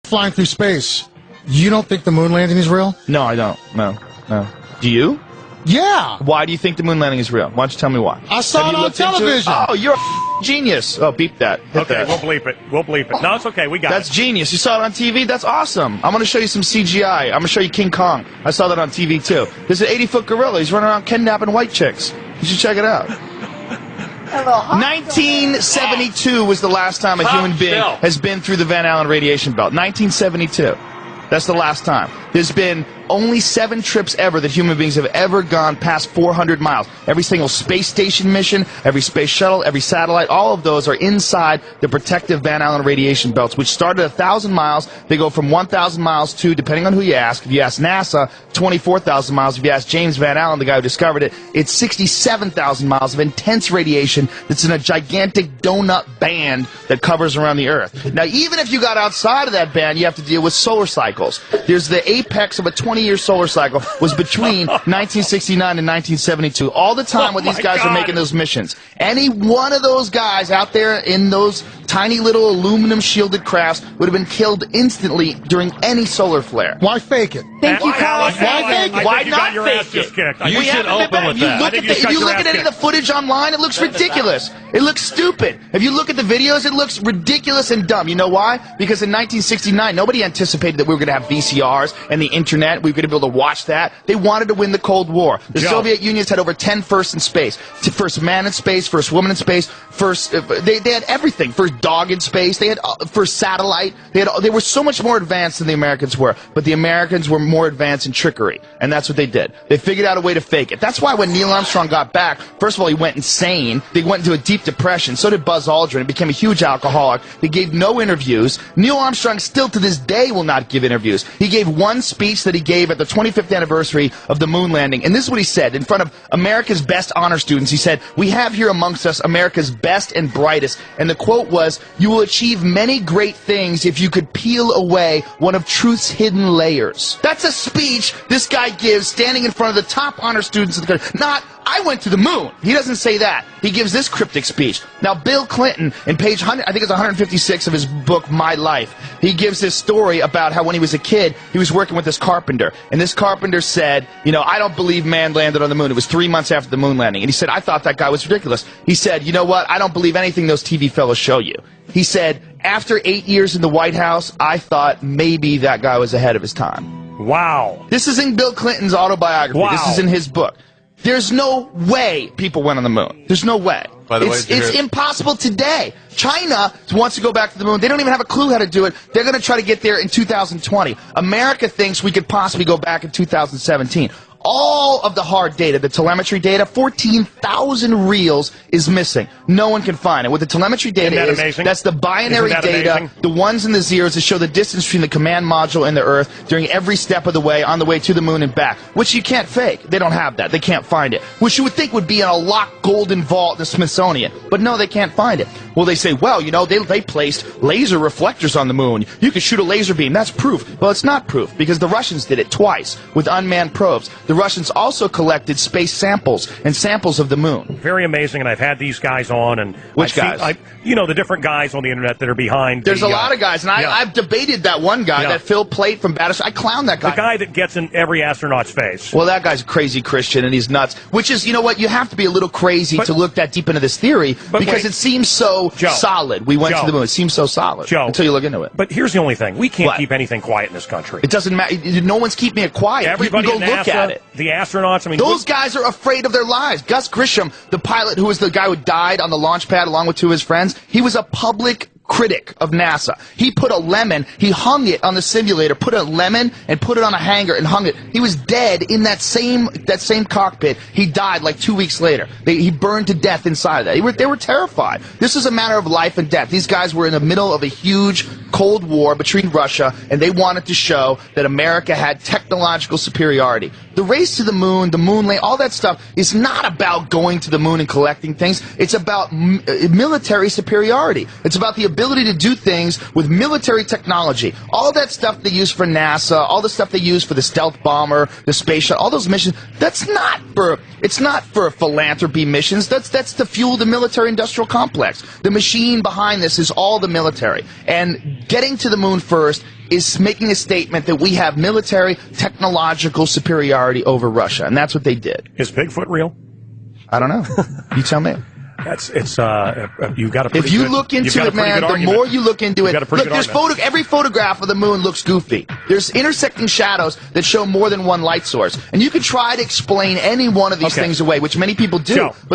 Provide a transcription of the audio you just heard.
flying through space. You don't think the moon landing is real? No, I don't. No. Do you? Yeah. Why do you think the moon landing is real? Why don't you tell me why? I saw it on television. Oh, you're a genius. Oh, beep that. Hit that. We'll bleep it. We'll bleep it. No, it's okay. We got That's genius. You saw it on TV? That's awesome. I'm going to show you some CGI. I'm going to show you King Kong. I saw that on TV, too. There's an 80-foot gorilla. He's running around kidnapping white chicks. You should check it out. 1972 was the last time a human being has been through the Van Allen radiation belt. 1972. That's the last time. There's been only 7 trips ever that human beings have ever gone past 400 miles. Every single space station mission, every space shuttle, every satellite, all of those are inside the protective Van Allen radiation belts, which start at 1,000 miles. They go from 1,000 miles to, depending on who you ask, if you ask NASA, 24,000 miles. If you ask James Van Allen, the guy who discovered it, it's 67,000 miles of intense radiation that's in a gigantic donut band that covers around the Earth. Now, even if you got outside of that band, you have to deal with solar cycles. There's the apex of a 20-year solar cycle was between 1969 and 1972. All the time when these guys are making those missions. Any one of those guys out there in those tiny little aluminum shielded crafts would have been killed instantly during any solar flare. Why fake it? Thank you, Carlos. Why fake it? Why not fake it? You should open with that. If you look at any of the footage online, it looks ridiculous. It looks stupid. If you look at the videos, it looks ridiculous and dumb. You know why? Because in 1969, nobody anticipated that we were going to have VCRs and the internet. We were going to be able to watch that. They wanted to win the Cold War. The Soviet Union's had over 10 firsts in space. First man in space, first woman in space, first they had everything. First dog in space. They had first satellite. They were so much more advanced than the Americans were. But the Americans were more advanced in trickery, and that's what they did. They figured out a way to fake it. That's why when Neil Armstrong got back, first of all, he went insane. They went into a deep depression. So did Buzz Aldrin. He became a huge alcoholic. They gave no interviews. Neil Armstrong still to this day will not give interviews. He gave one speech that he gave at the 25th anniversary of the moon landing, and this is what he said in front of America's best honor students. He said, "We have here amongst us America's best and brightest," and the quote was, "You will achieve many great things if you could peel away one of truth's hidden layers." That's a speech this guy gives standing in front of the top honor students of the country. Not, "I went to the moon." He doesn't say that. He gives this cryptic speech. Now, Bill Clinton, in page 100, I think it's 156 of his book, My Life, he gives this story about how when he was a kid, he was working with this carpenter. And this carpenter said, you know, "I don't believe man landed on the moon." It was 3 months after the moon landing. And he said, "I thought that guy was ridiculous." He said, "You know what? I don't believe anything those TV fellows show you." He said, "After 8 years in the White House, I thought maybe that guy was ahead of his time." Wow. This is in Bill Clinton's autobiography. Wow. This is in his book. There's no way people went on the moon. There's no way. By the way, it's impossible today. China wants to go back to the moon. They don't even have a clue how to do it. They're going to try to get there in 2020. America thinks we could possibly go back in 2017. All of the hard data, the telemetry data, 14,000 reels is missing. No one can find it. What the telemetry data is, that's the binary data, the ones and the zeros that show the distance between the command module and the Earth during every step of the way, on the way to the moon and back, which you can't fake. They don't have that. They can't find it. Which you would think would be in a locked golden vault in the Smithsonian. But no, they can't find it. Well, they say, well, you know, they placed laser reflectors on the moon. You could shoot a laser beam. That's proof. Well, it's not proof, because the Russians did it twice with unmanned probes. The Russians also collected space samples and samples of the moon. Very amazing, and I've had these guys on. And which guys? You know, the different guys on the internet that are behind. There's a lot of guys, and I've debated that one guy, that Phil Plait from Battleship. I clown that guy. The guy that gets in every astronaut's face. Well, that guy's a crazy Christian, and he's nuts. Which is, you know what, you have to be a little crazy to look that deep into this theory, because it seems so solid. We went to the moon. It seems so solid until you look into it. But here's the only thing. We can't keep anything quiet in this country. It doesn't matter. No one's keeping it quiet. Everybody you can go look at it. The astronauts, I mean, those guys are afraid of their lives. Guss Grysom, the pilot who was the guy who died on the launch pad along with two of his friends, he was a public critic of NASA. He put a lemon, he hung it on the simulator, put a lemon and put it on a hanger and hung it. He was dead in that same cockpit. He died like 2 weeks later. He burned to death inside of that. They were terrified. This is a matter of life and death. These guys were in the middle of a huge Cold War between Russia, and they wanted to show that America had technological superiority. The race to the moon landing, all that stuff is not about going to the moon and collecting things. It's about military superiority. It's about the ability to do things with military technology. All that stuff they use for NASA, all the stuff they use for the stealth bomber, the space shuttle, all those missions, it's not for philanthropy missions. That's to fuel the military industrial complex. The machine behind this is all the military. And getting to the moon first is making a statement that we have military technological superiority over Russia, and that's what they did. Is Bigfoot real? I don't know. You tell me. You got a pretty If you good, look into it, man, the more you look into it, look, there's every photograph of the moon looks goofy. There's intersecting shadows that show more than one light source, and you could try to explain any one of these things away, which many people do. But the